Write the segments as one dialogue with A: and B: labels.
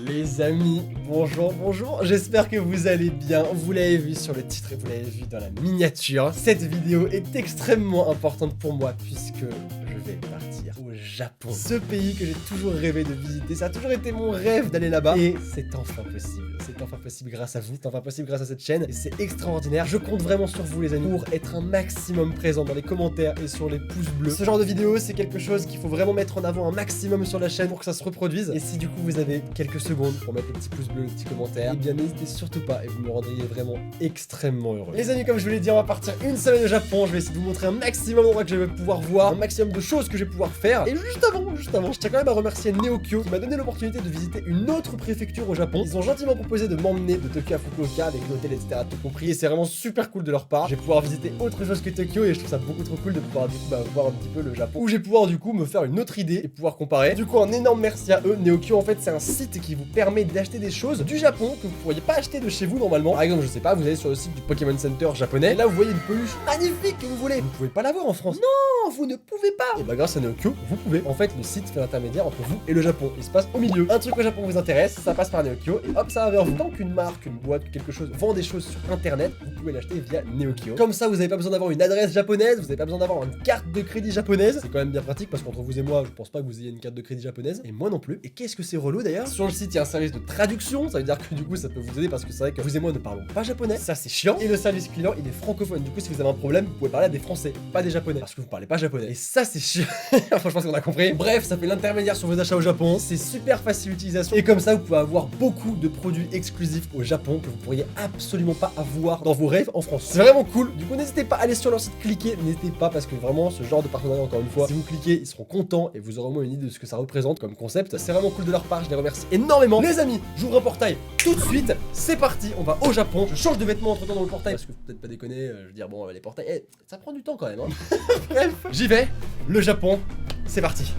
A: Les amis, bonjour, j'espère que vous allez bien. Vous l'avez vu sur le titre et vous l'avez vu dans la miniature. Cette vidéo est extrêmement importante pour moi puisque je vais partir au Japon. Ce pays que j'ai toujours rêvé de visiter, ça a toujours été mon rêve d'aller là-bas. Et c'est enfin possible. C'est enfin possible grâce à vous, c'est enfin possible grâce à cette chaîne. Et c'est extraordinaire. Je compte vraiment sur vous les amis pour être un maximum présent dans les commentaires et sur les pouces bleus. Ce genre de vidéo, c'est quelque chose qu'il faut vraiment mettre en avant un maximum sur la chaîne pour que ça se reproduise. Et si du coup vous avez quelques secondes pour mettre le petit pouce bleu, le petit commentaire, et bien n'hésitez surtout pas et vous me rendriez vraiment extrêmement heureux. Les amis, comme je vous l'ai dit, on va partir une semaine au Japon. Je vais essayer de vous montrer un maximum d'endroits que je vais pouvoir voir, un maximum de choses que je vais pouvoir faire. Et juste avant, je tiens quand même à remercier Neokyo qui m'a donné l'opportunité de visiter une autre préfecture au Japon. Ils ont gentiment proposé de m'emmener de Tokyo à Fukuoka avec l'hôtel, etc. tout compris. Et c'est vraiment super cool de leur part. Je vais pouvoir visiter autre chose que Tokyo et je trouve ça beaucoup trop cool de pouvoir du coup voir un petit peu le Japon. Où je vais pouvoir du coup me faire une autre idée et pouvoir comparer. Du coup, un énorme merci à eux. Neokyo, en fait, c'est un site qui vous permet d'acheter des choses du Japon que vous pourriez pas acheter de chez vous normalement. Par exemple, je sais pas, vous allez sur le site du Pokémon Center japonais. Et là, vous voyez une peluche magnifique que vous voulez. Vous pouvez pas l'avoir en France. Non, vous ne pouvez pas. Et bah, grâce à Neokyo, vous pouvez. En fait, le site fait l'intermédiaire entre vous et le Japon. Il se passe au milieu. Un truc au Japon vous intéresse, ça passe par Neokyo et hop, ça va vers vous. Tant qu'une marque, une boîte, quelque chose vend des choses sur internet, vous pouvez l'acheter via Neokyo. Comme ça, vous avez pas besoin d'avoir une adresse japonaise, vous avez pas besoin d'avoir une carte de crédit japonaise. C'est quand même bien pratique parce qu'entre vous et moi, je pense pas que vous ayez une carte de crédit japonaise. Et moi non plus. Et qu'est-ce que c'est relou d'ailleurs? Sur le site, il y a un service de traduction. Ça veut dire que du coup, ça peut vous aider parce que c'est vrai que vous et moi ne parlons pas japonais. Ça, c'est chiant. Et le service client, il est francophone. Du coup, si vous avez un problème, vous pouvez parler à des Français, pas des Japonais. Parce que vous parlez pas japonais. Et ça, c'est chiant. Franchement, je pense qu'on a compris. Bref, ça fait l'intermédiaire sur vos achats au Japon. C'est super facile d'utilisation. Et comme ça, vous pouvez avoir beaucoup de produits exclusifs au Japon que vous pourriez absolument pas avoir dans vos rêves en France. C'est vraiment cool. Du coup, n'hésitez pas à aller sur leur site, cliquer. N'hésitez pas parce que vraiment, ce genre de partenariat, encore une fois, si vous cliquez, ils seront contents et vous aurez au moins une idée de ce que ça représente comme concept. C'est vraiment cool de leur part. Je les remercie énormément. Les amis, j'ouvre un portail tout de suite. C'est parti. On va au Japon. Je change de vêtements entre temps dans le portail parce que peut-être pas déconner. Je veux dire, bon, les portails, ça prend du temps quand même. Hein. Bref, j'y vais. Le Japon, c'est parti.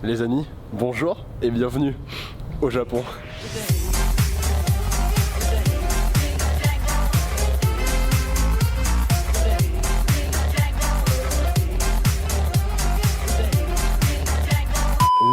A: Les amis, bonjour et bienvenue au Japon.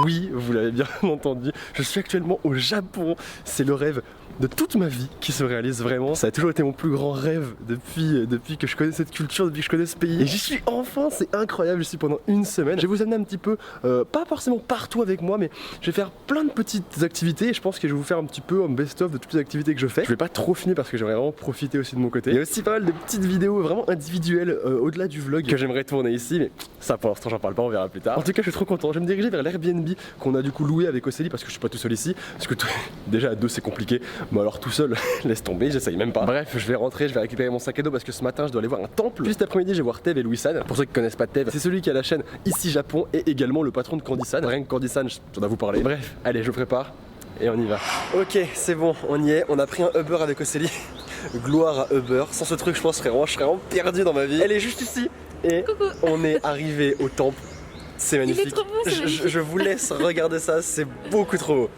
A: Oui, vous l'avez bien entendu, je suis actuellement au Japon. C'est le rêve de toute ma vie qui se réalise vraiment. Ça a toujours été mon plus grand rêve depuis que je connais cette culture, depuis que je connais ce pays. Et j'y suis enfin, c'est incroyable, je suis pendant une semaine. Je vais vous amener un petit peu, pas forcément partout avec moi, mais je vais faire plein de petites activités. Et je pense que je vais vous faire un petit peu un best-of de toutes les activités que je fais. Je vais pas trop filmer parce que j'aimerais vraiment profiter aussi de mon côté. Il y a aussi pas mal de petites vidéos vraiment individuelles au-delà du vlog que j'aimerais tourner ici. Mais ça pour l'instant j'en parle pas, on verra plus tard. En tout cas je suis trop content, je vais me diriger vers l'Airbnb qu'on a du coup loué avec Océlie parce que je suis pas tout seul ici. Parce que déjà à deux c'est compliqué. Mais alors tout seul, laisse tomber, j'essaye même pas. Bref, je vais rentrer, je vais récupérer mon sac à dos parce que ce matin je dois aller voir un temple. Puis cet après-midi je vais voir Tev et Louis-San. Pour ceux qui connaissent pas Tev, c'est celui qui a la chaîne Ici Japon et également le patron de Candy-san. Rien que Candy-san, j'en dois vous parler. Bref, allez, je prépare et on y va. Ok, c'est bon, on y est. On a pris un Uber avec Océlie. Gloire à Uber. Sans ce truc, je pense frérot, je serais vraiment perdu dans ma vie. Elle est juste ici et coucou. On est arrivé au temple. C'est magnifique.
B: Il est trop beau, c'est magnifique.
A: Je vous laisse regarder ça, c'est beaucoup trop beau.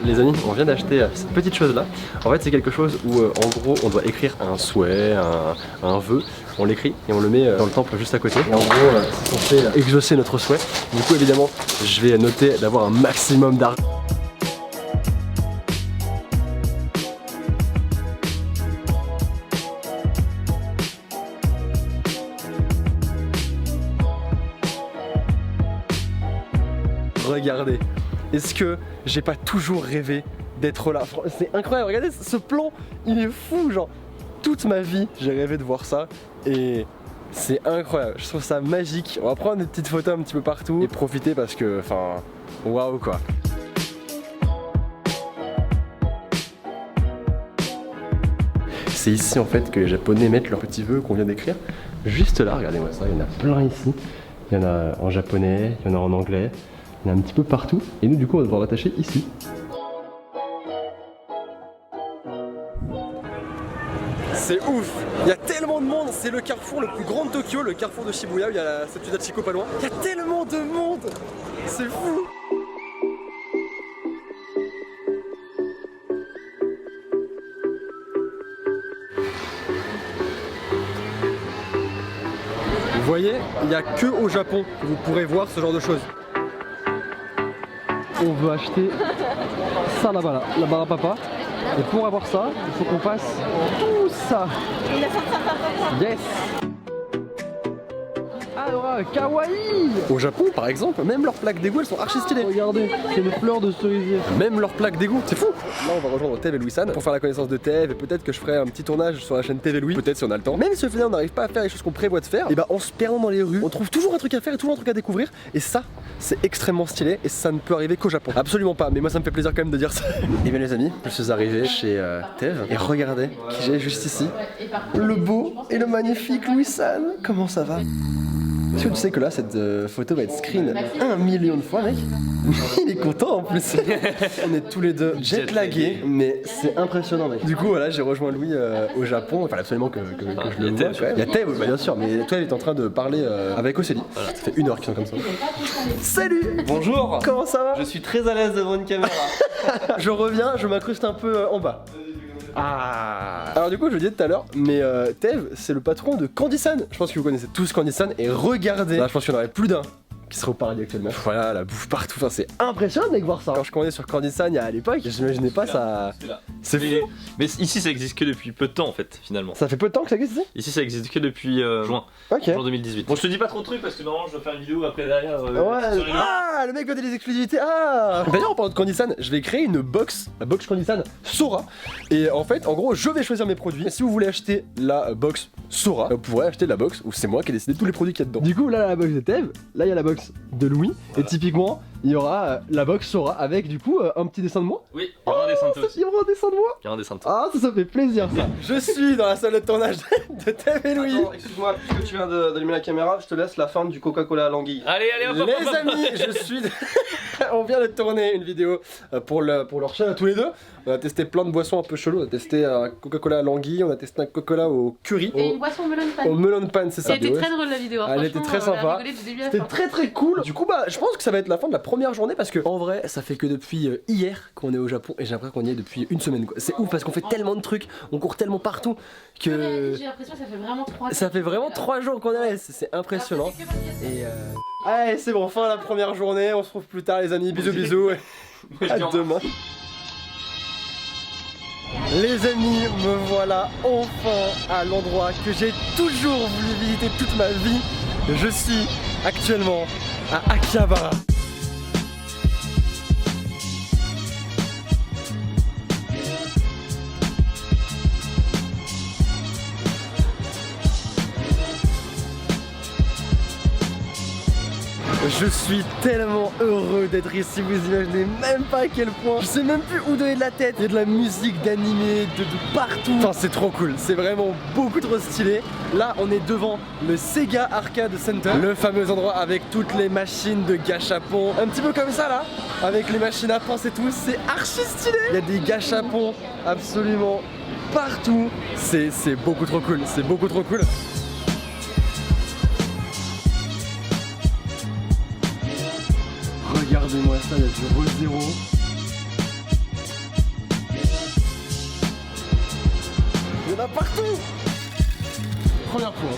A: Les amis, on vient d'acheter cette petite chose là. En fait c'est quelque chose où en gros on doit écrire un souhait, un vœu. On l'écrit et on le met dans le temple juste à côté. Et en gros c'est censé exaucer notre souhait. Du coup évidemment je vais noter d'avoir un maximum d'argent. Regardez, est-ce que j'ai pas toujours rêvé d'être là? C'est incroyable, regardez ce plan, il est fou, genre toute ma vie j'ai rêvé de voir ça et c'est incroyable, je trouve ça magique. On va prendre des petites photos un petit peu partout et profiter parce que, enfin, waouh quoi. C'est ici en fait que les Japonais mettent leurs petits vœux qu'on vient d'écrire. Juste là, regardez-moi ça, il y en a plein ici. Il y en a en japonais, il y en a en anglais. Il y en a un petit peu partout et nous du coup on va devoir l'attacher ici. C'est ouf. Il y a tellement de monde. C'est le carrefour le plus grand de Tokyo, le carrefour de Shibuya. Il y a la statue d'Hachiko pas loin. Il y a tellement de monde. C'est fou. Vous voyez, il n'y a que au Japon que vous pourrez voir ce genre de choses. On veut acheter ça là-bas, là, la barre à papa. Et pour avoir ça, il faut qu'on fasse tout ça. Yes. Alors, kawaii. Au Japon, par exemple, même leurs plaques d'égout, elles sont archi stylées. Regardez, c'est des fleurs de cerisier. Même leurs plaques d'égout, c'est fou. Là, on va rejoindre Tev et Louis-san pour faire la connaissance de Tev. Et peut-être que je ferai un petit tournage sur la chaîne Tev et Louis. Peut-être si on a le temps. Même si au final on n'arrive pas à faire les choses qu'on prévoit de faire, et bah en se perdant dans les rues, on trouve toujours un truc à faire et toujours un truc à découvrir. Et ça, c'est extrêmement stylé. Et ça ne peut arriver qu'au Japon. Absolument pas. Mais moi, ça me fait plaisir quand même de dire ça. Et bien les amis, je suis arrivé chez Tev. Et regardez qui j'ai juste ici. Le beau et le magnifique Louis-san. Comment ça va? Est-ce que tu sais que là, cette photo va être screen 1 million de fois, mec? Il est content en plus. On est tous les deux jet-lagués, mais c'est impressionnant, mec. Du coup, voilà, j'ai rejoint Louis au Japon. Enfin, absolument que je le vois. Il y a Tev, bien sûr, mais toi, il est en train de parler avec Océlie. Voilà. Ça fait 1 heure qu'ils sont comme ça. Salut!
B: Bonjour!
A: Comment ça va?
B: Je suis très à l'aise devant une caméra.
A: Je reviens, je m'incruste un peu en bas. Ah. Alors du coup je le disais tout à l'heure, mais Tev c'est le patron de Candy-san. Je pense que vous connaissez tous Candy-san et regardez, là je pense qu'il y en aurait plus d'un qui serait au paradis actuellement. Voilà, la bouffe partout, enfin, c'est impressionnant mec voir ça. Quand je commandais sur Candy-san à l'époque, j'imaginais pas ça. C'est fou.
B: Mais ici ça existe que depuis peu de temps en fait finalement.
A: Ça fait peu de temps que ça existe ici?
B: Ici ça existe que depuis juin.
A: Ok.
B: Juin 2018. Bon je te dis pas trop de trucs parce que normalement je dois faire une vidéo après derrière.
A: Ouais.
B: Sur les
A: Ah le mec veut des exclusivités. Ah. D'ailleurs en parlant de Candy-san, je vais créer une box, la box Candy-san Sora. Et en fait en gros je vais choisir mes produits. Et si vous voulez acheter la box Sora, vous pourrez acheter la box où c'est moi qui ai décidé de tous les produits qu'il y a dedans. Du coup là la box de Tev, là il y a la box de Louis. Voilà. Et typiquement, il y aura la box Sora avec du coup un petit dessin de moi.
B: Oui, il y aura un dessin de toi aussi.
A: Il y aura un dessin de moi.
B: Il y aura un dessin de toi.
A: Ah, ça fait plaisir ça. Je suis dans la salle de tournage de Tev et Louis.
C: Attends, excuse-moi, puisque tu viens d'allumer la caméra, je te laisse la fin du Coca-Cola à l'anguille.
B: Allez, allez, hop,
A: les amis, je suis. On vient de tourner une vidéo pour leur chaîne à tous les deux. On a testé plein de boissons un peu cheloues. On a testé un Coca-Cola à l'anguille, on a testé un Coca-Cola au curry.
D: Et une boisson melon pan.
A: Au melon pan, c'est ça.
D: Elle était très drôle la vidéo.
A: Elle était très sympa. C'était très très cool. Du coup, bah, je pense que ça va être la fin de la première journée parce que en vrai, ça fait que depuis hier qu'on est au Japon et j'ai l'impression qu'on y est depuis une semaine. C'est ouf parce qu'on fait tellement de trucs, on court tellement partout que.
D: J'ai l'impression que ça fait vraiment 3 jours.
A: Ça fait vraiment 3 jours qu'on est là, c'est impressionnant. Et allez, c'est bon, fin de la première journée. On se retrouve plus tard, les amis. Bisous, bisous. À demain. Les amis, me voilà enfin à l'endroit que j'ai toujours voulu visiter toute ma vie. Je suis actuellement à Akihabara. Je suis tellement heureux d'être ici, vous imaginez même pas à quel point. Je sais même plus où donner de la tête. Il y a de la musique, d'animé, de partout. Enfin c'est trop cool, c'est vraiment beaucoup trop stylé. Là on est devant le Sega Arcade Center, le fameux endroit avec toutes les machines de gachapon. Un petit peu comme ça là, avec les machines à pince et tout, c'est archi stylé. Il y a des gachapons absolument partout. C'est beaucoup trop cool, c'est beaucoup trop cool. Regardez-moi ça, il y a du re-zéro. Il y en a partout. Première fois.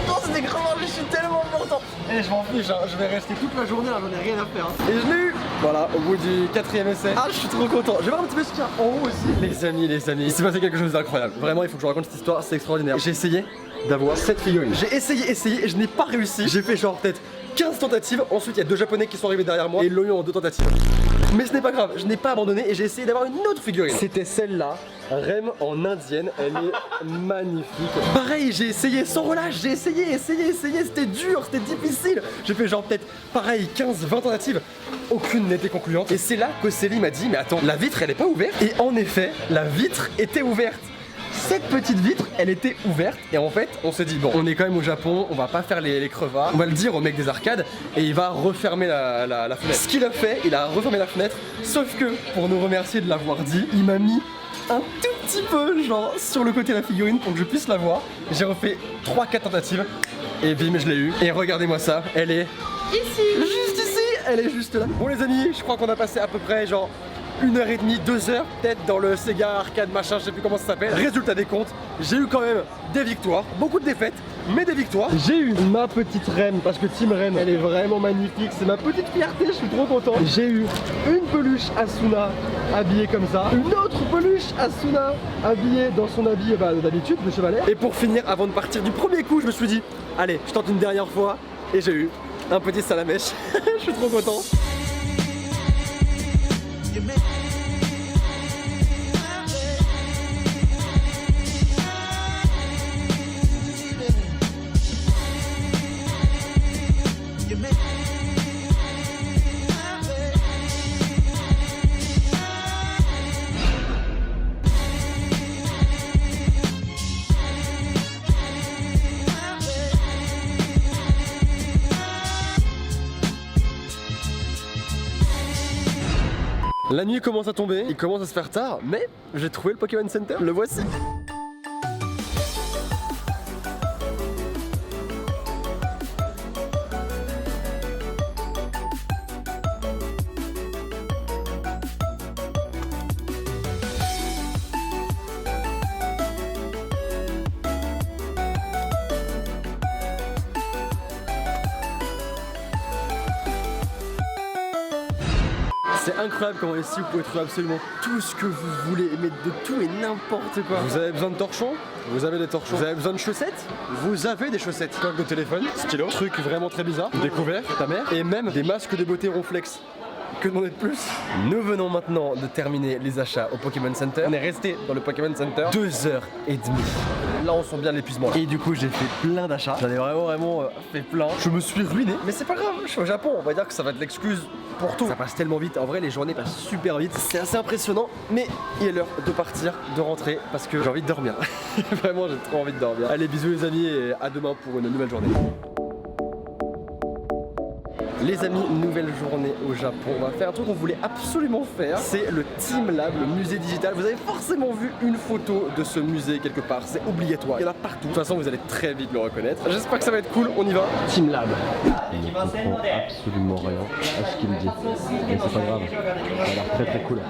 A: Non, c'était grave, je suis tellement content. Et je m'en fiche, hein. Je vais rester toute la journée là, j'en ai rien à faire. Hein. Et je l'ai eu. Voilà, au bout du 4e essai. Ah, je suis trop content. Je vais voir un petit peu ce qu'il y a en haut aussi. Les amis, il s'est passé quelque chose d'incroyable. Vraiment, il faut que je vous raconte cette histoire, c'est extraordinaire. J'ai essayé d'avoir cette figurine. J'ai essayé et je n'ai pas réussi. J'ai fait genre peut-être 15 tentatives. Ensuite, il y a 2 japonais qui sont arrivés derrière moi et ils l'ont eu en 2 tentatives. Mais ce n'est pas grave, je n'ai pas abandonné et j'ai essayé d'avoir une autre figurine. C'était celle-là, Rem en indienne. Elle est magnifique. Pareil, j'ai essayé sans relâche. J'ai essayé. C'était dur, c'était difficile. J'ai fait genre peut-être pareil 15-20 tentatives. Aucune n'était concluante. Et c'est là que Célie m'a dit, mais attends, la vitre elle est pas ouverte. Et en effet, la vitre était ouverte. Cette petite vitre, elle était ouverte et en fait, on s'est dit bon, on est quand même au Japon, on va pas faire les crevards, on va le dire au mec des arcades et il va refermer la fenêtre. Ce qu'il a fait, il a refermé la fenêtre, sauf que pour nous remercier de l'avoir dit, il m'a mis un tout petit peu genre sur le côté de la figurine pour que je puisse la voir. J'ai refait 3-4 tentatives et bim, je l'ai eu. Et regardez-moi ça, elle est
D: Ici.
A: juste ici, elle est juste là. Bon les amis, je crois qu'on a passé à peu près genre 1h30, 2h peut-être dans le Sega arcade machin, je sais plus comment ça s'appelle. Résultat des comptes, j'ai eu quand même des victoires, beaucoup de défaites, mais des victoires. J'ai eu ma petite reine, parce que Team Reine, elle est vraiment magnifique, c'est ma petite fierté, je suis trop content. J'ai eu une peluche Asuna habillée comme ça, une autre peluche Asuna habillée dans son habit d'habitude de chevalet. Et pour finir, avant de partir du premier coup, je me suis dit, allez, je tente une dernière fois, et j'ai eu un petit salamèche. Je suis trop content. La nuit commence à tomber, il commence à se faire tard, mais j'ai trouvé le Pokémon Center, le voici. C'est incroyable comment ici vous pouvez trouver absolument tout ce que vous voulez, mais de tout et n'importe quoi. Vous avez besoin de torchons? Vous avez des torchons. Vous avez besoin de chaussettes? Vous avez des chaussettes. Coque de téléphone, stylo, truc vraiment très bizarre, découvert, ta mère, et même des masques de beauté Ronflex. Que demander de plus? Nous venons maintenant de terminer les achats au Pokémon Center. On est resté dans le Pokémon Center 2h30. Là on sent bien l'épuisement. Et du coup j'ai fait plein d'achats. J'en ai vraiment fait plein. Je me suis ruiné. Mais c'est pas grave, je suis au Japon. On va dire que ça va être l'excuse pour tout. Ça passe tellement vite. En vrai les journées passent super vite. C'est assez impressionnant. Mais il est l'heure de partir, de rentrer. Parce que j'ai envie de dormir. Vraiment j'ai trop envie de dormir. Allez bisous les amis et à demain pour une nouvelle journée. Les amis, nouvelle journée au Japon. On va faire un truc qu'on voulait absolument faire. C'est le Team Lab, le musée digital. Vous avez forcément vu une photo de ce musée quelque part. C'est obligatoire. Il y en a partout. De toute façon, vous allez très vite le reconnaître. J'espère que ça va être cool. On y va. Team Lab. Il ne comprend absolument rien à ce qu'il dit. Mais c'est pas grave. Ça a l'air très très cool.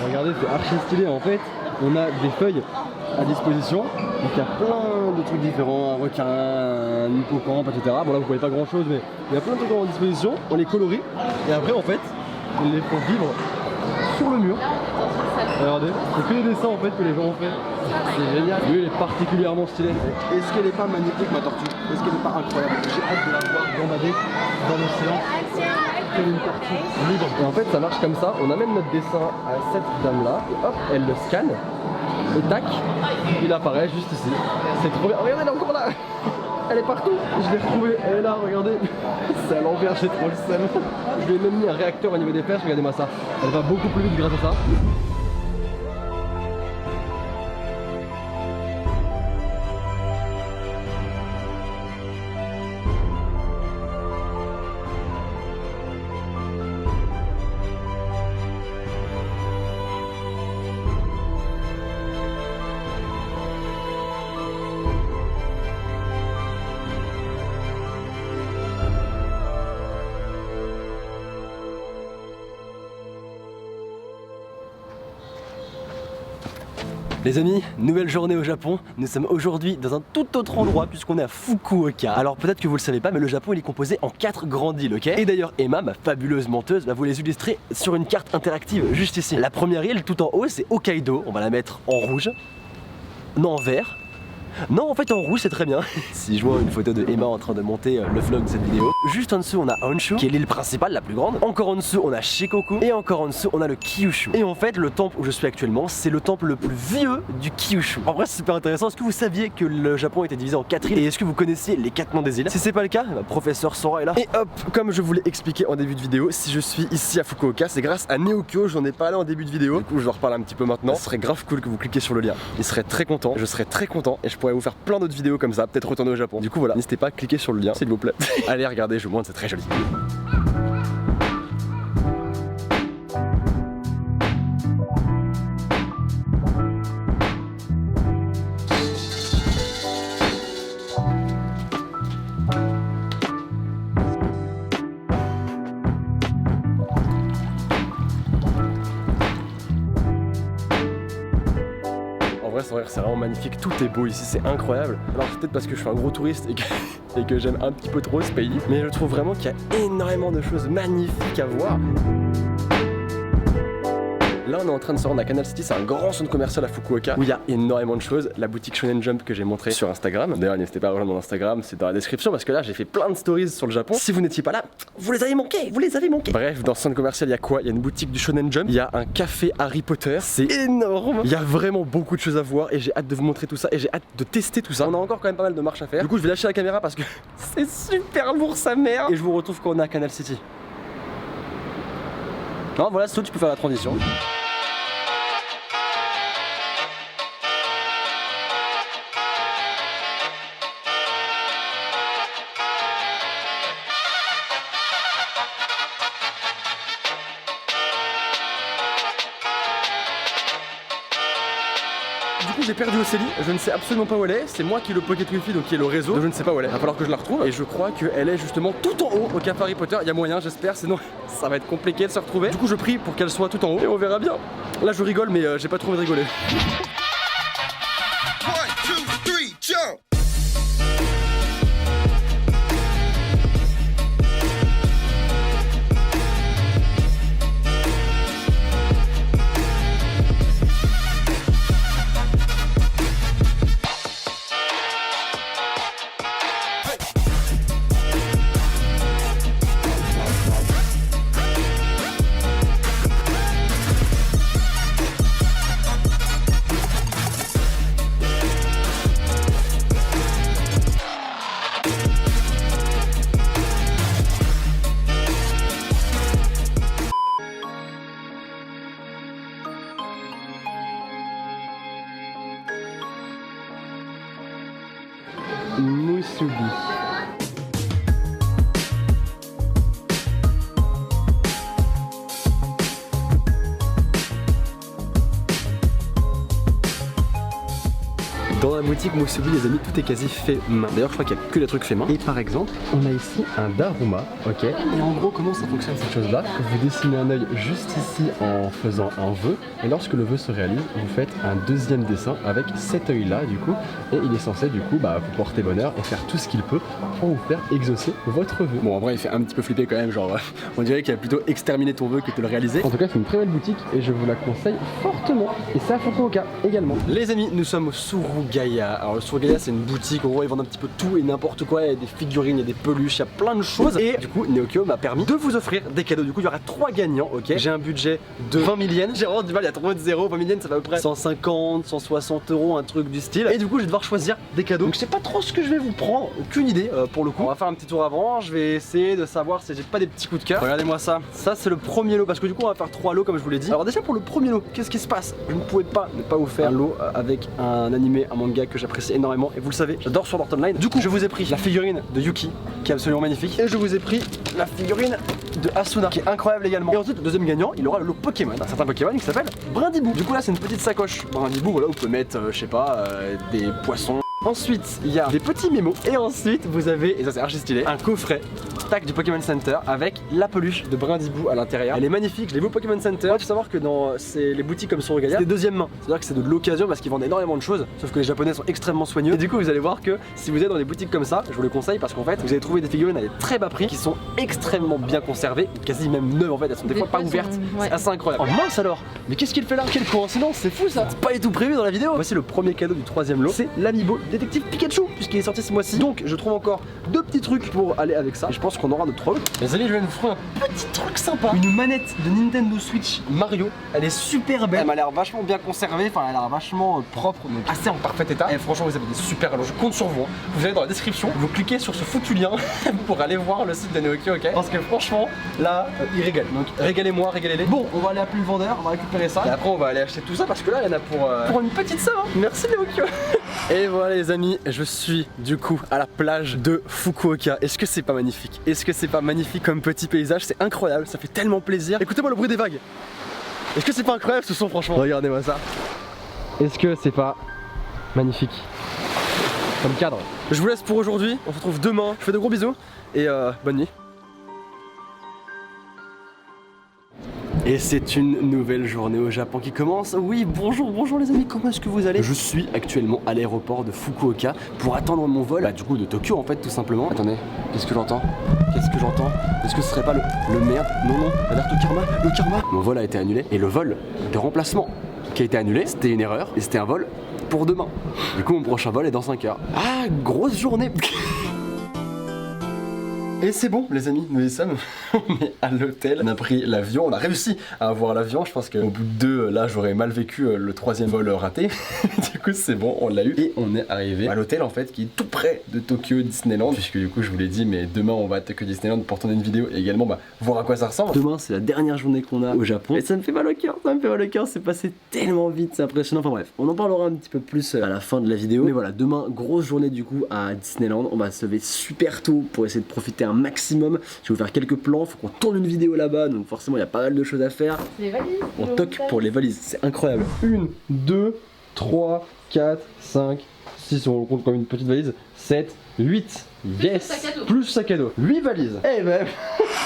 A: Regardez, c'est archi stylé en fait. On a des feuilles à disposition. Donc il y a plein de trucs différents, un requin, un hippocampe, etc. Bon là vous voyez pas grand chose mais il y a plein de trucs à disposition. On les colorie et après en fait on les fait vivre sur le mur. Regardez, c'est que les dessins en fait que les gens ont fait. C'est génial. Lui il est particulièrement stylé. Est-ce qu'elle est pas magnifique ma tortue? Est-ce qu'elle est pas incroyable? J'ai hâte de la voir gambader dans l'océan. Comme une tortue libre. Et en fait ça marche comme ça, on amène notre dessin à cette dame là et hop elle le scanne et tac il apparaît juste ici. C'est trop bien. Regardez elle est encore là. Elle est partout. Je l'ai retrouvée, elle est là, regardez. C'est à l'envers, j'ai trop le seum. Je lui ai même mis un réacteur au niveau des flèches, regardez-moi ça. Elle va beaucoup plus vite grâce à ça. Les amis, nouvelle journée au Japon. Nous sommes aujourd'hui dans un tout autre endroit puisqu'on est à Fukuoka. Alors peut-être que vous le savez pas, mais le Japon il est composé en 4 grandes îles, ok? Et d'ailleurs Emma, ma fabuleuse menteuse, va vous les illustrer sur une carte interactive juste ici. La première île tout en haut c'est Hokkaido, on va la mettre en rouge. Non, en vert. Non, en fait en rouge c'est très bien. Si je vois une photo de Emma en train de monter le vlog de cette vidéo. Juste en dessous on a Honshu, qui est l'île principale la plus grande. Encore en dessous on a Shikoku. Et encore en dessous on a le Kyushu. Et en fait le temple où je suis actuellement, c'est le temple le plus vieux du Kyushu. En vrai c'est super intéressant. Est-ce que vous saviez que le Japon était divisé en 4 îles? Et est-ce que vous connaissiez les 4 noms des îles? Si c'est pas le cas, professeur Sora est là. Et hop, comme je vous l'ai expliqué en début de vidéo, si je suis ici à Fukuoka, c'est grâce à Neokyo. J'en ai parlé en début de vidéo. Du coup je leur reparle un petit peu maintenant. Ce serait grave cool que vous cliquiez sur le lien. Il serait très content. Je serais très content et je pourrais vous faire plein d'autres vidéos comme ça, peut-être retourner au Japon. Du coup voilà, n'hésitez pas à cliquer sur le lien s'il vous plaît. Allez regardez, je vous montre, c'est très joli. C'est vraiment magnifique, tout est beau ici, c'est incroyable. Alors peut-être parce que je suis un gros touriste et que j'aime un petit peu trop ce pays, mais je trouve vraiment qu'il y a énormément de choses magnifiques à voir. Là on est en train de se rendre à Canal City, c'est un grand centre commercial à Fukuoka où il y a énormément de choses. La boutique Shonen Jump que j'ai montré sur Instagram. D'ailleurs n'hésitez pas à rejoindre mon Instagram, c'est dans la description parce que là j'ai fait plein de stories sur le Japon. Si vous n'étiez pas là, vous les avez manqués, vous les avez manqués. Bref, dans ce centre commercial il y a quoi? Il y a une boutique du Shonen Jump, il y a un café Harry Potter, c'est énorme. Il y a vraiment beaucoup de choses à voir et j'ai hâte de vous montrer tout ça et j'ai hâte de tester tout ça. On a encore quand même pas mal de marches à faire. Du coup je vais lâcher la caméra parce que c'est super lourd sa mère. Et je vous retrouve quand on est à Canal City. Non voilà, c'est tout, tu peux faire la transition. Du coup j'ai perdu Océlie, je ne sais absolument pas où elle est, c'est moi qui ai le Pocket Wi-Fi donc qui est le réseau, donc je ne sais pas où elle est, il va falloir que je la retrouve et je crois qu'elle est justement tout en haut au café Harry Potter, il y a moyen j'espère, sinon ça va être compliqué de se retrouver. Du coup je prie pour qu'elle soit tout en haut et on verra bien. Là je rigole mais j'ai pas trop envie de rigoler. Musubi. Dans la boutique Musubi les amis tout est quasi fait main. D'ailleurs je crois qu'il n'y a que des trucs faits main. Et par exemple on a ici un Daruma, ok. Et en gros comment ça fonctionne cette chose là? Vous dessinez un œil juste ici en faisant un vœu. Et lorsque le vœu se réalise, vous faites un deuxième dessin avec cet œil là du coup. Et il est censé du coup vous porter bonheur et faire tout ce qu'il peut pour vous faire exaucer votre vœu. Bon en vrai il fait un petit peu flipper quand même, genre on dirait qu'il a plutôt exterminé ton vœu que de le réaliser. En tout cas c'est une très belle boutique et je vous la conseille fortement. Et c'est à Fukuoka également. Les amis nous sommes au Surugaya. Alors le Surugaya c'est une boutique, en gros ils vendent un petit peu tout et n'importe quoi, il y a des figurines, il y a des peluches, il y a plein de choses. Et du coup Neokyo m'a permis de vous offrir des cadeaux. Du coup il y aura 3 gagnants, ok. J'ai un budget de 20 000 yens. J'ai vraiment du mal à trouver de zéro. 20 000 yens ça fait à peu près 150, 160 euros, un truc du style. Et du coup je vais devoir choisir des cadeaux. Donc je sais pas trop ce que je vais vous prendre, aucune idée pour le coup. On va faire un petit tour avant, je vais essayer de savoir si j'ai pas des petits coups de cœur. Regardez-moi ça, ça c'est le premier lot parce que du coup on va faire 3 lots comme je vous l'ai dit. Alors déjà pour le premier lot, qu'est-ce qui se passe? Je ne pouvais pas ne pas vous faire un lot avec un animé, un manga que j'apprécie énormément et vous le savez, j'adore Sword Art Online. Du coup je vous ai pris la figurine de Yuki qui est absolument magnifique et je vous ai pris la figurine de Asuna qui est incroyable également. Et ensuite le deuxième gagnant il aura le lot Pokémon, un certain Pokémon qui s'appelle Brindibou. Du coup là c'est une petite sacoche Brindibou, voilà vous pouvez mettre je sais pas des poissons, Ensuite, il y a des petits mémos. Et ensuite, vous avez, et ça c'est archi stylé, un coffret tac du Pokémon Center avec la peluche de Brindibou à l'intérieur. Elle est magnifique, je l'ai vu au Pokémon Center. Il faut savoir que dans les boutiques comme Suragalia, c'est des deuxième main. C'est-à-dire que c'est de l'occasion parce qu'ils vendent énormément de choses. Sauf que les Japonais sont extrêmement soigneux. Et du coup, vous allez voir que si vous êtes dans des boutiques comme ça, je vous les conseille parce qu'en fait, vous allez trouver des figurines à des très bas prix qui sont extrêmement bien conservées, quasi même neuves en fait. Elles sont des fois pas ouvertes. C'est assez incroyable. Oh mince alors, mais qu'est-ce qu'il fait là? Quelle coïncidence, c'est fou ça. C'est pas du tout prévu dans la vidéo. Voici le premier cadeau du troisième lot. C'est l'Amiibo Détective Pikachu puisqu'il est sorti ce mois-ci. Donc je trouve encore deux petits trucs pour aller avec ça. Et je pense qu'on aura notre lot. Les amis, je vais vous faire un petit truc sympa. Une manette de Nintendo Switch Mario. Elle est super belle. Elle m'a l'air vachement bien conservée. Enfin, elle a l'air vachement propre, donc assez en parfait état. Et franchement, vous avez des super allos. Je compte sur vous. Vous allez dans la description, vous cliquez sur ce foutu lien pour aller voir le site de Neokyo, ok? Parce que franchement, là, il régale. Donc régalez-moi, régalez-les. Bon, on va aller appeler le vendeur, on va récupérer ça. Et après, on va aller acheter tout ça parce que là, il y en a pour une petite somme. Hein. Merci Neokyo. Et voilà les amis, je suis du coup à la plage de Fukuoka. Est-ce que c'est pas magnifique? Est-ce que c'est pas magnifique comme petit paysage? C'est incroyable, ça fait tellement plaisir. Écoutez-moi le bruit des vagues. Est-ce que c'est pas incroyable ce son franchement? Regardez-moi ça. Est-ce que c'est pas magnifique comme cadre? Je vous laisse pour aujourd'hui, on se retrouve demain. Je fais de gros bisous et bonne nuit. Et c'est une nouvelle journée au Japon qui commence. Oui, bonjour les amis, comment est-ce que vous allez? Je suis actuellement à l'aéroport de Fukuoka pour attendre mon vol, du coup de Tokyo en fait tout simplement. Attendez, qu'est-ce que j'entends? Qu'est-ce que j'entends? Est-ce que ce serait pas le merde? Non, alerte au karma, le karma. Mon vol a été annulé et le vol de remplacement qui a été annulé, c'était une erreur et c'était un vol pour demain. Du coup mon prochain vol est dans 5 heures. Ah, grosse journée. Et c'est bon les amis, nous y sommes, on est à l'hôtel, on a pris l'avion, on a réussi à avoir l'avion, je pense qu'au bout de deux, là j'aurais mal vécu le troisième vol raté, du coup c'est bon, on l'a eu et on est arrivé à l'hôtel en fait qui est tout près de Tokyo Disneyland, puisque du coup je vous l'ai dit, mais demain on va à Tokyo Disneyland pour tourner une vidéo et également voir à quoi ça ressemble. Demain c'est la dernière journée qu'on a au Japon et ça me fait mal au cœur, c'est passé tellement vite, c'est impressionnant, enfin bref, on en parlera un petit peu plus à la fin de la vidéo, mais voilà, demain grosse journée du coup à Disneyland, on va se lever super tôt pour essayer de profiter un maximum. Je vais vous faire quelques plans, faut qu'on tourne une vidéo là-bas, donc forcément il y a pas mal de choses à faire.
D: Les valises.
A: On toque pour les valises, c'est incroyable. 1, 2, 3, 4, 5, 6, on compte comme une petite valise, 7, 8. Yes, plus sac à dos, 8 valises. Eh ben,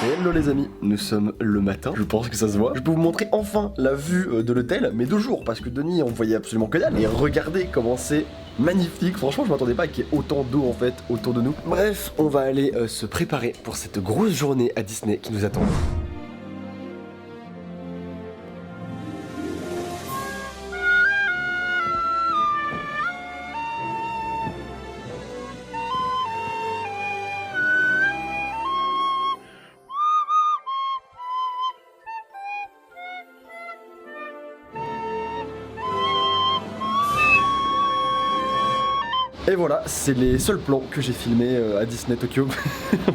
A: hello les amis, nous sommes le matin, je pense que ça se voit. Je peux vous montrer enfin la vue de l'hôtel, mais de jour, parce que de nuit on voyait absolument que dalle. Et regardez comment c'est magnifique, franchement je m'attendais pas qu'il y ait autant d'eau en fait autour de nous. Bref, on va aller se préparer pour cette grosse journée à Disney qui nous attend. Et voilà, c'est les seuls plans que j'ai filmés à Disney Tokyo.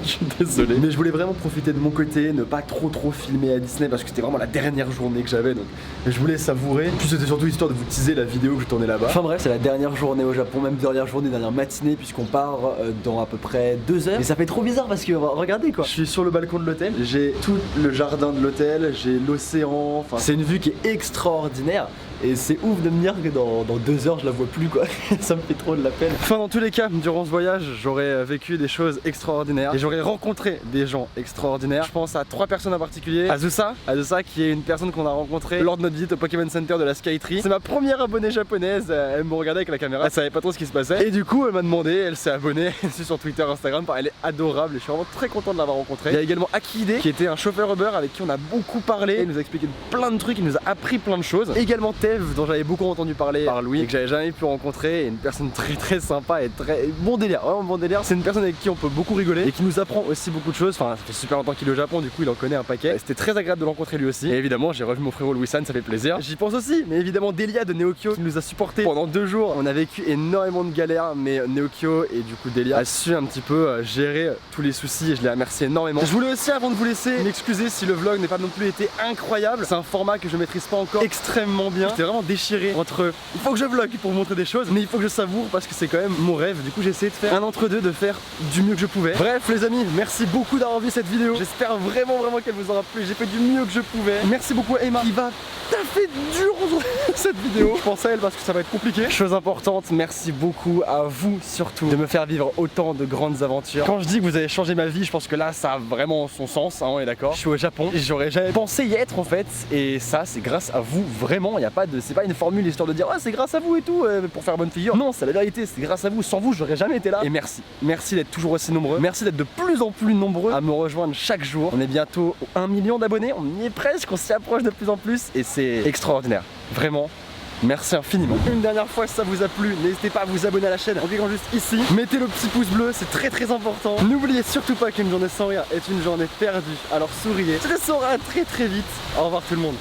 A: Je suis désolé. Mais je voulais vraiment profiter de mon côté, ne pas trop filmer à Disney parce que c'était vraiment la dernière journée que j'avais, donc je voulais savourer. Puis c'était surtout histoire de vous teaser la vidéo que je tournais là-bas. Enfin bref, c'est la dernière journée au Japon, même dernière journée, dernière matinée, puisqu'on part dans à peu près 2 heures. Et ça fait trop bizarre parce que regardez quoi. Je suis sur le balcon de l'hôtel, j'ai tout le jardin de l'hôtel, j'ai l'océan, enfin c'est une vue qui est extraordinaire. Et c'est ouf de me dire que dans 2 heures je la vois plus quoi. Ça me fait trop de la peine. Enfin dans tous les cas, durant ce voyage, j'aurais vécu des choses extraordinaires et j'aurais rencontré des gens extraordinaires. Je pense à 3 personnes en particulier. Azusa qui est une personne qu'on a rencontrée lors de notre visite au Pokémon Center de la Skytree. C'est ma première abonnée japonaise, elle me regardait avec la caméra, elle savait pas trop ce qui se passait. Et du coup elle m'a demandé, elle s'est abonnée, elle suit sur Twitter, Instagram, elle est adorable et je suis vraiment très content de l'avoir rencontrée. Il y a également Akihide qui était un chauffeur Uber avec qui on a beaucoup parlé, il nous a expliqué plein de trucs, il nous a appris plein de choses. Et également dont j'avais beaucoup entendu parler par Louis et que j'avais jamais pu rencontrer, et une personne très sympa et très bon délire, vraiment bon délire. C'est une personne avec qui on peut beaucoup rigoler et qui nous apprend aussi beaucoup de choses. Enfin, ça fait super longtemps qu'il est au Japon, du coup il en connaît un paquet. C'était très agréable de le rencontrer lui aussi. Et évidemment, j'ai revu mon frérot Louis-San, ça fait plaisir. J'y pense aussi, mais évidemment Delia de Neokyo qui nous a supporté pendant 2 jours. On a vécu énormément de galères, mais Neokyo et du coup Delia a su un petit peu gérer tous les soucis et je les remercie énormément. Je voulais aussi, avant de vous laisser, m'excuser si le vlog n'est pas non plus été incroyable. C'est un format que je maîtrise pas encore extrêmement bien.
E: j'étais vraiment déchiré entre il faut que je vlog pour vous montrer des choses, mais il faut que je savoure parce que c'est quand même mon rêve. Du coup j'ai essayé de faire un entre-deux, de faire du mieux que je pouvais. Bref les amis, merci beaucoup d'avoir vu cette vidéo. J'espère vraiment qu'elle vous aura plu. J'ai fait du mieux que je pouvais. Merci beaucoup à Emma qui va taffer dur cette vidéo. Je pense à elle parce que ça va être compliqué. Chose importante, merci beaucoup à vous surtout de me faire vivre autant de grandes aventures. Quand je dis que vous avez changé ma vie, je pense que là ça a vraiment son sens, hein, on est d'accord. Je suis au Japon et j'aurais jamais pensé y être en fait, et ça c'est grâce à vous vraiment. Il y a pas de, c'est pas une formule histoire de dire ah c'est grâce à vous et tout pour faire bonne figure. Non, c'est la vérité, c'est grâce à vous. Sans vous j'aurais jamais été là. Et merci d'être toujours aussi nombreux. Merci d'être de plus en plus nombreux à me rejoindre chaque jour. On est bientôt au 1 million d'abonnés, on y est presque, on s'y approche de plus en plus et c'est extraordinaire. Vraiment. Merci infiniment. Une dernière fois si ça vous a plu, n'hésitez pas à vous abonner à la chaîne en cliquant juste ici. Mettez le petit pouce bleu, c'est très important. N'oubliez surtout pas qu'une journée sans rire est une journée perdue. Alors souriez. Ça sera très vite. Au revoir tout le monde.